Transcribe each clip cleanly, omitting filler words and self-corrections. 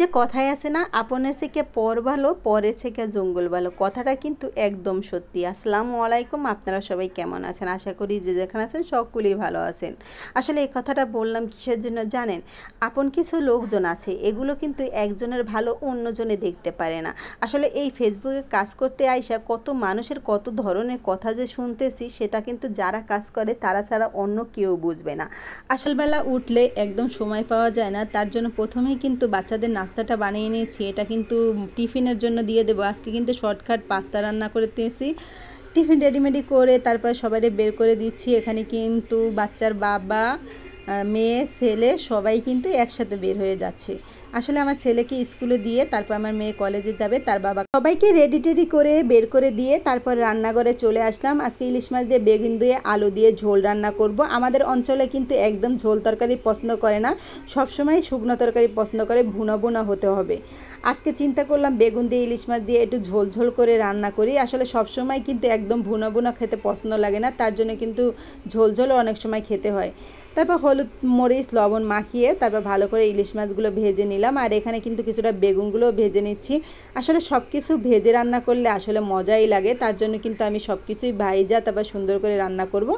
যে কথায় আছে না, আপনের থেকে পর ভালো পরের থেকে জঙ্গল ভালো, কথাটা কিন্তু একদম সত্যি। আসসালামু আলাইকুম, আপনারা সবাই কেমন আছেন? আশা করি যে যেখানে আছেন সকলেই ভালো আছেন। আসলে এই কথাটা বললাম কিসের জন্য জানেন? আপন কিছু লোকজন আছে, এগুলো কিন্তু একজনের ভালো অন্যজনে দেখতে পারে না। আসলে এই ফেসবুকে কাজ করতে আইসা কত মানুষের কত ধরনের কথা যে শুনতেছি, সেটা কিন্তু যারা কাজ করে তারা ছাড়া অন্য কেউ বুঝবে না। আসলবেলা উঠলে একদম সময় পাওয়া যায় না, তার জন্য প্রথমেই কিন্তু বাচ্চাদের নাস্তাটা বানিয়ে নিয়েছি। এটা কিন্তু টিফিনের জন্য দিয়ে দেবো। আজকে কিন্তু শর্টকাট পাস্তা রান্না করতেছি। টিফিন রেডিমেডি করে তারপর সবাই বের করে দিচ্ছি। এখানে কিন্তু বাচ্চার বাবা, মেয়ে, ছেলে সবাই কিন্তু একসাথে বের হয়ে যাচ্ছে। আসলে আমার ছেলেকে স্কুলে দিয়ে তারপর আমার মেয়ে কলেজে যাবে, তার বাবা সবাইকে রেডি টেডি করে বের করে দিয়ে তারপর রান্নাঘরে চলে আসলাম। আজকে ইলিশ মাছ দিয়ে বেগুন দিয়ে আলু দিয়ে ঝোল রান্না করব। আমাদের অঞ্চলে কিন্তু একদম ঝোল তরকারি পছন্দ করে না, সবসময় শুকনো তরকারি পছন্দ করে, ভুনা ভুনা হতে হবে। আজকে চিন্তা করলাম বেগুন দিয়ে ইলিশ মাছ দিয়ে একটু ঝোল ঝোল করে রান্না করি। আসলে সবসময় কিন্তু একদম ভুনা ভুনা খেতে পছন্দ লাগে না, তার জন্য কিন্তু ঝোল ঝোলও অনেক সময় খেতে হয়। তারপর হলুদ মরিচ লবণ মাখিয়ে তারপর ভালো করে ইলিশ মাছগুলো ভেজে নিলাম। আর এখানে কিন্তু কিছুটা বেগুনগুলোও ভেজে নিচ্ছি। আসলে সব কিছু ভেজে রান্না করলে আসলে মজাই লাগে, তার জন্য কিন্তু আমি সব কিছুই ভাইজা তারপর সুন্দর করে রান্না করব।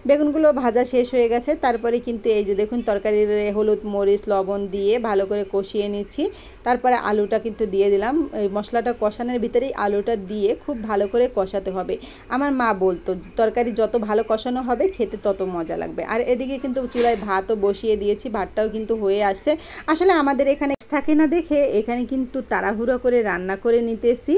বেগুনগুলো ভাজা শেষ হয়ে গেছে, তারপরে কিন্তু এই যে দেখুন তরকারির হলুদ মরিচ লবণ দিয়ে ভালো করে কষিয়ে নিচ্ছি। তারপরে আলুটা কিন্তু দিয়ে দিলাম। এই মশলাটা কষানোর ভিতরেই আলুটা দিয়ে খুব ভালো করে কষাতে হবে। আমার মা বলতো তরকারি যত ভালো কষানো হবে খেতে তত মজা লাগবে। আর এদিকে কিন্তু চুলায় ভাতও বসিয়ে দিয়েছি, ভাতটাও কিন্তু হয়ে আসছে। আসলে আমাদের এখানে থাকে না দেখে এখানে কিন্তু তাড়াহুড়ো করে রান্না করে নিতেছি।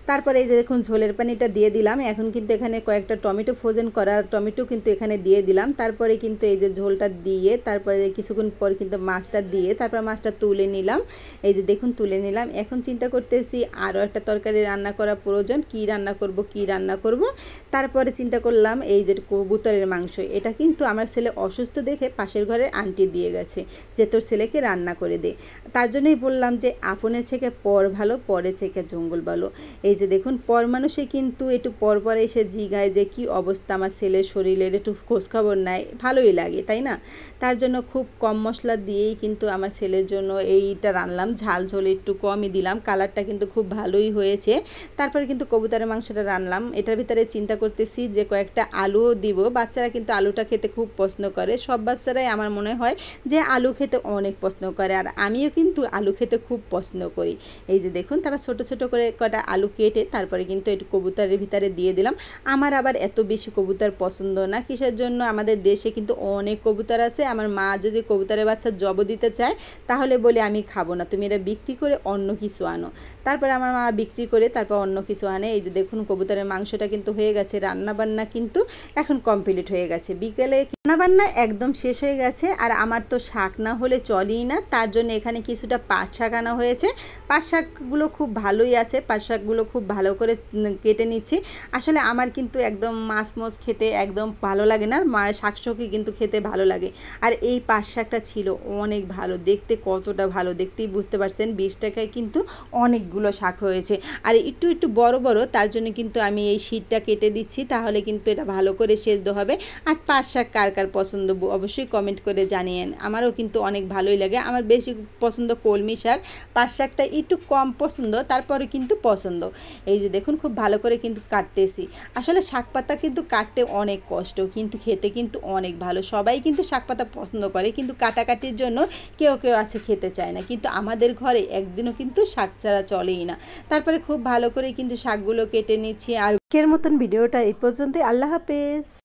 তারপরে এই যে দেখুন ঝোলের পানিটা দিয়ে দিলাম। এখন কিন্তু এখানে কয়েকটা টমেটো ফ্রোজেন করা টমেটো কিন্তু এখানে দিয়ে দিলাম। তারপরে কিন্তু এই যে ঝোলটা দিয়ে তারপরে কিছুক্ষণ পর কিন্তু মাছটা দিয়ে তারপর মাছটা তুলে নিলাম। এই যে দেখুন তুলে নিলাম। এখন চিন্তা করতেছি আরও একটা তরকারি রান্না করা প্রয়োজন, কি রান্না করব। তারপরে চিন্তা করলাম এই যে কবুতরের মাংস, এটা কিন্তু আমার ছেলে অসুস্থ দেখে পাশের ঘরের আন্টি দিয়ে গেছে যে তোর ছেলেকে রান্না করে দে। তার জন্যই বললাম যে আপনের থেকে পর ভালো পরে থেকে জঙ্গল ভালো। এই যে দেখুন পর মানুষে কিন্তু একটু পরে এসে জিগায় যে কি অবস্থা আমার ছেলের শরীরের, একটু খোঁজখবর নেয়, ভালোই লাগে তাই না? তার জন্য খুব কম মশলা দিয়েই কিন্তু আমার ছেলের জন্য এইটা রান্নাম। ঝাল ঝোল একটু কমই দিলাম, কালারটা কিন্তু খুব ভালোই হয়েছে। তারপরে কিন্তু কবুতরের মাংসটা রান্নাম। এটার ভিতরে চিন্তা করতেছি যে কয়েকটা আলুও দিব। বাচ্চারা কিন্তু আলুটা খেতে খুব পছন্দ করে, সব বাচ্চারাই আমার মনে হয় যে আলু খেতে অনেক পছন্দ করে, আর আমিও কিন্তু আলু খেতে খুব পছন্দ করি। এই যে দেখুন তারা ছোট ছোট করে কটা আলু কেটে তারপরে কিন্তু একটু কবুতরের ভিতরে দিয়ে দিলাম। আমার আবার এত বেশি কবুতর পছন্দ না, কিসের জন্য, আমাদের দেশে কিন্তু অনেক কবুতর আছে। আমার মা যদি কবুতরের বাচ্চা জব দিতে চায় তাহলে বলে আমি খাবো না, তুমি এটা বিক্রি করে অন্য কিছু আনো। তারপরে আমার মা বিক্রি করে তারপর অন্য কিছু আনে। এই যে দেখুন কবুতরের মাংসটা কিন্তু হয়ে গেছে, রান্নাবান্না কিন্তু এখন কমপ্লিট হয়ে গেছে। বিকেলে রান্নাবান্না একদম শেষ হয়ে গেছে। আর আমার তো শাক না হলে চলেই না, তার জন্য এখানে কিছুটা পাট শাক আনা হয়েছে। পাট শাকগুলো খুব ভালোই আছে, পাট শাকগুলো খুব ভালো করে কেটে নিচ্ছি। আসলে আমার কিন্তু একদম মাছ খেতে একদম ভালো লাগে না, শাকসবজি কিন্তু খেতে ভালো লাগে। আর এই পাট শাকটা ছিল অনেক ভালো দেখতে, কতটা ভালো দেখতেই বুঝতে পারছেন। 20 টাকায় কিন্তু অনেকগুলো শাক হয়েছে, আর একটু একটু বড় বড়, তার জন্য কিন্তু আমি এই শীটটা কেটে দিচ্ছি, তাহলে কিন্তু এটা ভালো করে সেদ্ধ হবে। আর পাট শাক কার কার পছন্দ অবশ্যই কমেন্ট করে জানিয়েন। আমারও কিন্তু অনেক ভালোই লাগে। আমার বেশি পছন্দ কলমি শাক, পাট শাকটা একটু কম পছন্দ, তারপরে কিন্তু পছন্দ। এই যে দেখুন খুব ভালো করে কিন্তু কাটতেছি। আসলে শাক পাতা কিন্তু কাটতে অনেক কষ্ট, কিন্তু খেতে কিন্তু অনেক ভালো। সবাই কিন্তু শাক পাতা পছন্দ করে, কিন্তু কাটাকাটির জন্য কেউ কেউ আছে খেতে চায় না, কিন্তু আমাদের ঘরে একদিনও কিন্তু শাক ছাড়া চলেই না। তারপরে খুব ভালো করে কিন্তু শাকগুলো কেটে নিচ্ছি। আর এর মতন ভিডিওটা এই পর্যন্তই। আল্লাহ হাফেজ।